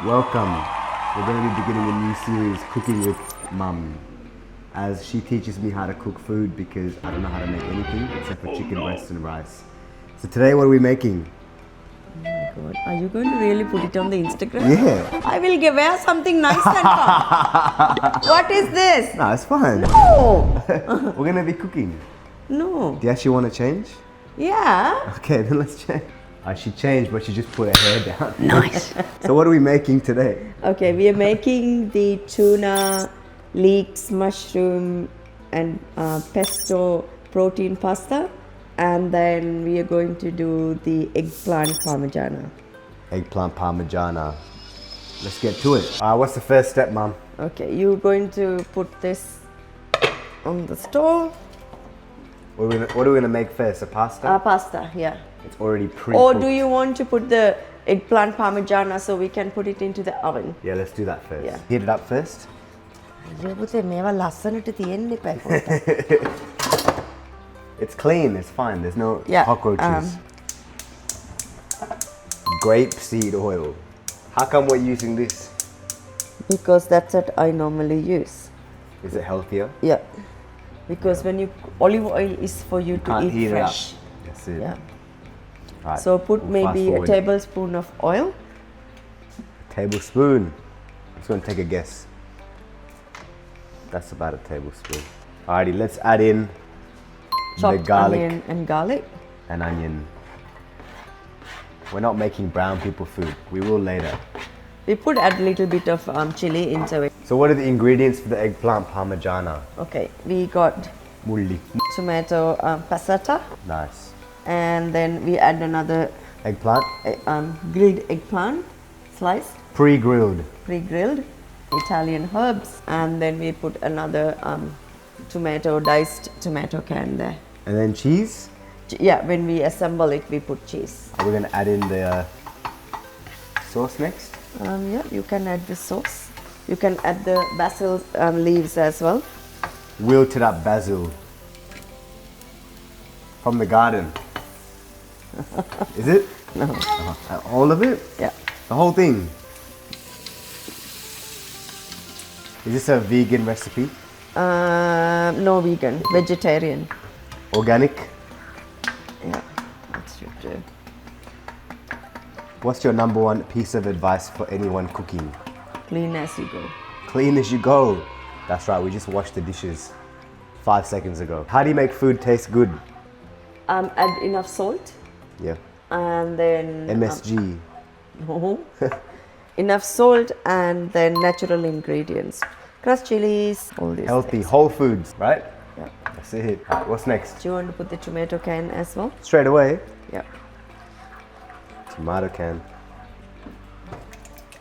Welcome. We're going to be beginning a new series, Cooking with Mum, as she teaches me how to cook food because I don't know how to make anything except for chicken breast and rice. So today, what are we making? Oh my God. Are you going to really put it on the Instagram? Yeah. I will wear something nice and come. What is this? No, it's fine. No. We're going to be cooking. No. Do you actually want to change? Yeah. Okay, then let's change. She changed, but she just put her hair down. Nice. So what are we making today? Okay, we are making the tuna, leeks, mushroom and pesto protein pasta. And then we are going to do the eggplant parmigiana. Eggplant parmigiana. Let's get to it. What's the first step, Mum? Okay, you're going to put this on the stove. What are we gonna make first? A pasta? Pasta, yeah. It's already pre-cooked. Or do you want to put the eggplant parmigiana so we can put it into the oven? Yeah, let's do that first. Yeah. Heat it up first. It's clean, it's fine. There's no cockroaches. Grape seed oil. How come we're using this? Because that's what I normally use. Is it healthier? Yeah. Because when you olive oil is for you to Can't eat heat fresh. it up. That's it. Yeah. Right, So put we'll maybe fast a forward. tablespoon of oil. Tablespoon. I'm just gonna take a guess. That's about a tablespoon. Alrighty, let's add in the Chopped garlic onion and garlic. and onion. We're not making brown people food. We will later. We put a little bit of chili into it. So what are the ingredients for the eggplant parmigiana? Okay, we got Mulli. tomato passata, Nice. and then we add another Eggplant? grilled eggplant slice, Pre-grilled. pre-grilled, Italian herbs, and then we put another diced tomato can there. And then cheese? Yeah, when we assemble it, we put cheese. We're gonna add in the sauce next. Yeah, you can add the sauce. You can add the basil leaves as well. Wilted up basil. From the garden. Is it? No. All of it? Yeah. The whole thing? Is this a vegan recipe? No vegan, vegetarian. Organic? Yeah, that's true. What's your number one piece of advice for anyone cooking? Clean as you go. Clean as you go. That's right, we just washed the dishes 5 seconds ago. How do you make food taste good? Add enough salt, Yeah. and then MSG. no. Enough salt, and then natural ingredients, crushed chilies, all these Healthy, things. whole foods, right? Yeah. That's it. Right, what's next? Do you want to put the tomato can as well? Straight away, Yeah. tomato can.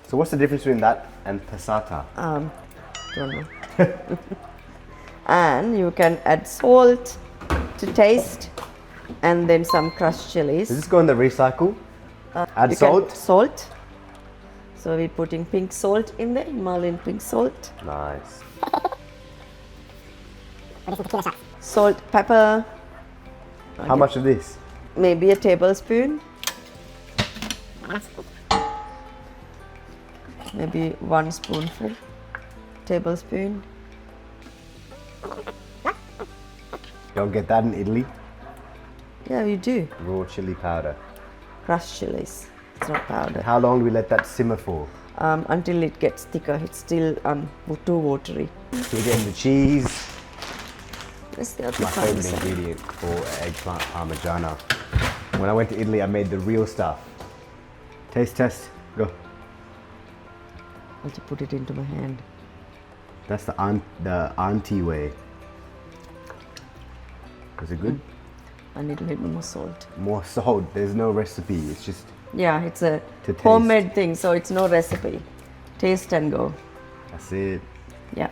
So what's the difference between that and passata? Don't know. And you can add salt to taste, and then some crushed chilies. Does this go in the recycle? Add You salt? can salt. So we're putting pink salt in there, Himalayan pink salt. Nice. Salt, pepper, How much of this? maybe a tablespoon. Maybe 1 spoonful, tablespoon. Don't get that in Italy. Yeah, we do. Raw chili powder. Crushed chilies. It's not powder. How long do we let that simmer for? Until it gets thicker. It's still too watery. So we're getting the cheese. That's the other My part. favorite ingredient for eggplant parmigiana. When I went to Italy, I made the real stuff. Taste test. Go. I'll just put it into my hand. That's the auntie way. Is it good? I need a little more salt. More salt. There's no recipe. It's just Yeah, it's a To taste. homemade thing, so it's no recipe. Taste and go. that's it. Yeah,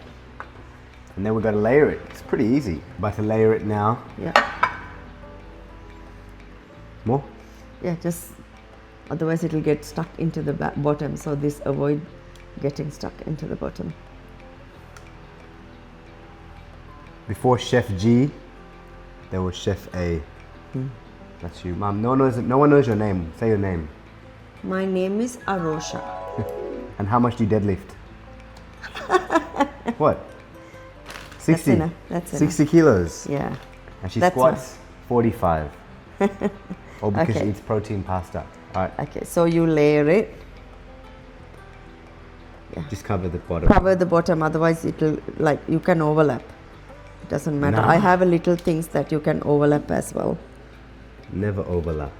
And then we gotta layer it. It's pretty easy. About to layer it now. yeah, More. yeah. Just otherwise it'll get stuck into the bottom. So this avoid getting stuck into the bottom. Before Chef G, there was Chef A. That's you, Mom. No one knows your name. Say your name. My name is Arosha. And And how much do you deadlift? What? 60? enough, that's 60 kilos. Yeah. And she That's squats 45. All because she Okay. eats protein pasta. Alright, Okay, so you layer it. just cover the bottom. Cover the bottom, otherwise it'll, like, you can overlap. It doesn't matter. Nah. I have a little things that you can overlap as well. Never overlap.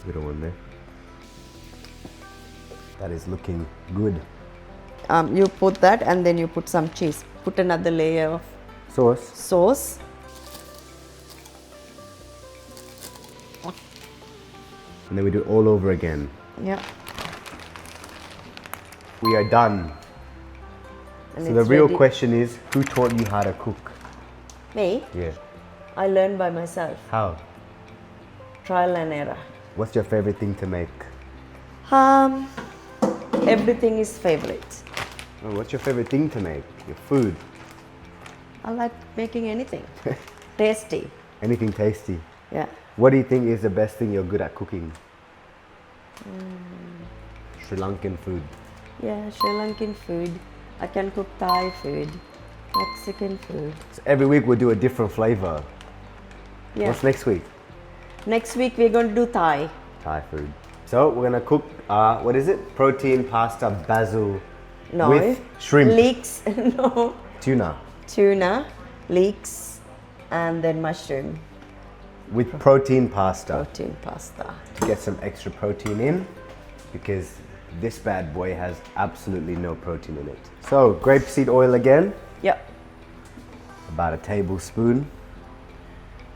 Little one there. That is looking good. You put that and then you put some cheese. Put another layer of Sauce. sauce. And then we do it all over again. Yeah. We are done. And So the it's real ready. question is, who taught you how to cook? Me? Yeah. I learned by myself. How? Trial and error. What's your favorite thing to make? Everything is favorite. Oh, what's your favorite thing to make? Your food. I like making anything. Tasty. Anything tasty. Yeah. What do you think is the best thing you're good at cooking? Sri Lankan food. Yeah, Sri Lankan food. I can cook Thai food, Mexican food. So every week we'll do a different flavor. Yeah. What's next week? Next week we're going to do Thai. Thai food. So we're gonna cook, what is it? Protein pasta basil No. with shrimp, Leeks. No. tuna, Tuna, leeks, and then mushroom. with protein pasta Protein pasta. to get some extra protein in, because this bad boy has absolutely no protein in it. So grapeseed oil again, Yep. about a tablespoon,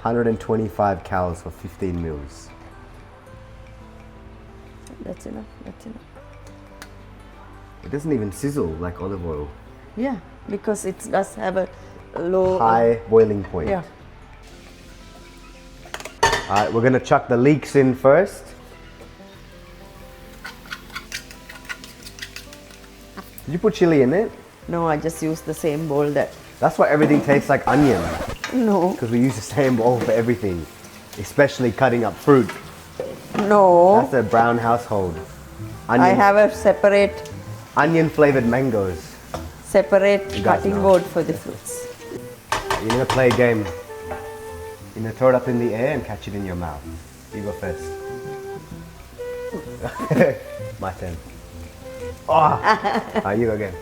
125 calories for 15 mils. That's enough. That's enough. It doesn't even sizzle like olive oil. Yeah, because it does have a low. High boiling point. Yeah. Alright, we're gonna chuck the leeks in first. Did you put chili in it? No, I just use the same bowl that. That's why everything tastes like onion, No. because we use the same bowl for everything, especially cutting up fruit. No. That's a brown household. I Onion, have a separate onion flavored mangoes. cutting know. board for the fruits. You're gonna play a game. You're gonna throw it up in the air and catch it in your mouth. You go first. My turn. Oh! Alright, you go again.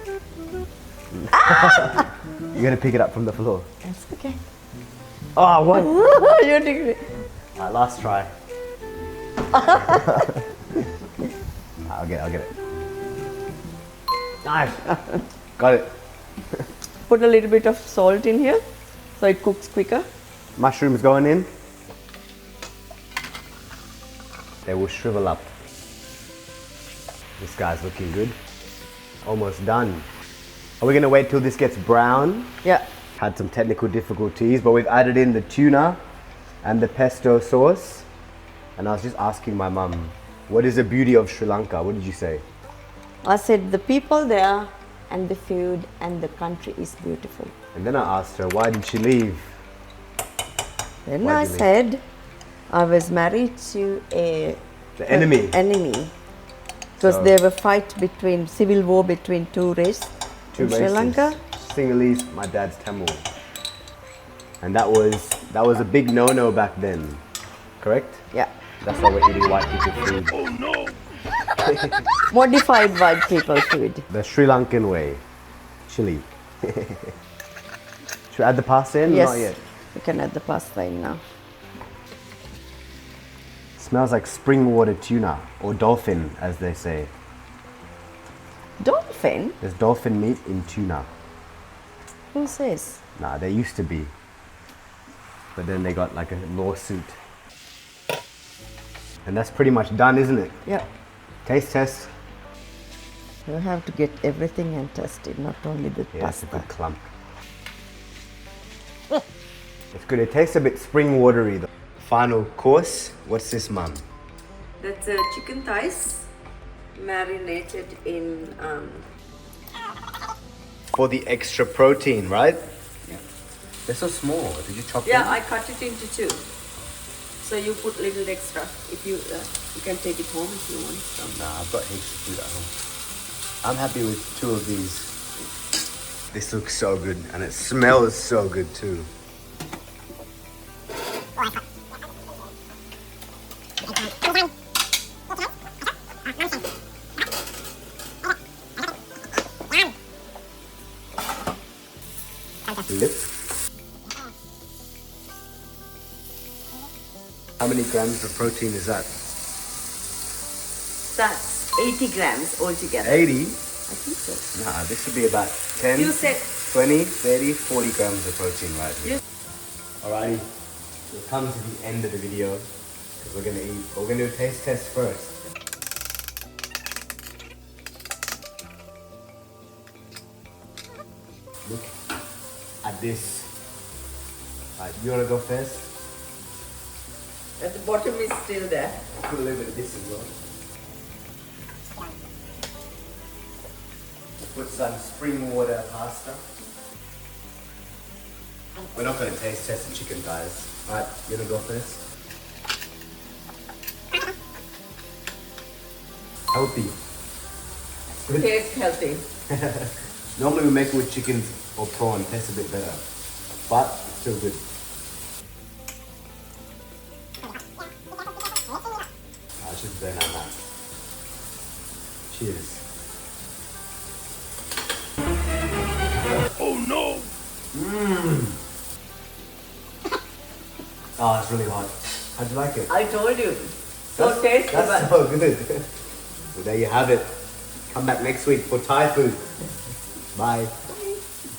You're gonna pick it up from the floor. That's okay. Oh, what? You're doing it. Alright, last try. I'll get it. Nice. Got it. Put a little bit of salt in here so it cooks quicker. Mushrooms going in. They will shrivel up. This guy's looking good. Almost done. Are we gonna wait till this gets brown? Yeah. Had some technical difficulties, but we've added in the tuna and the pesto sauce. And I was just asking my mum, what is the beauty of Sri Lanka? What did you say? I said the people there and the food and the country is beautiful. And then I asked her, why did she leave? Then Why I do you said I was married to The enemy. enemy. Because So- there were fight between civil war between two races Two in Sri races. Lanka. Sinhalese, my dad's Tamil. And that was a big no-no back then. Correct? Yeah. That's why we're eating white people food. Modified white people food. The Sri Lankan way. Chili. Should we add the pasta in? Yes. Not yet. You can add the pasta in now. Smells like spring water tuna, or dolphin, as they say. Dolphin? There's dolphin meat in tuna. Who says? Nah, there used to be. But then they got like a lawsuit. And that's pretty much done, isn't it? Yeah. Taste test. You have to get everything and test it, not only the Yeah, it's a pasta. good clump. It's good. It tastes a bit spring watery though. Final course. What's this, Mum? That's chicken thighs marinated in. For the extra protein, right? Yeah. They're so small. Did you chop them? I cut it into two. So you put little extra if you You can take it home if you want. Nah, I've got heaps of food at home. I'm happy with 2 of these. This looks so good and it smells so good too. Lip. How many grams of protein is that? That's 80 grams altogether. 80? I think so. Nah, this should be about 10, You said 20, 30, 40 grams of protein right here. You- Alrighty, we've come to the end of the video. We're gonna eat. We're gonna do a taste test first. Look at this. Alright, you wanna go first? at the bottom is still there. Put a little bit of this as well. Put some spring water pasta. We're not going to taste test the chicken, guys. Alright, you want to go first? Healthy. Tastes healthy. Normally we make it with chicken or prawn, tastes a bit better. But it's still good. I should burn out that. Cheers. Oh no! Oh, it's really hot. How'd you like it? I told you. So tasty, That's but so good. So there you have it. Come back next week for Thai food. Bye.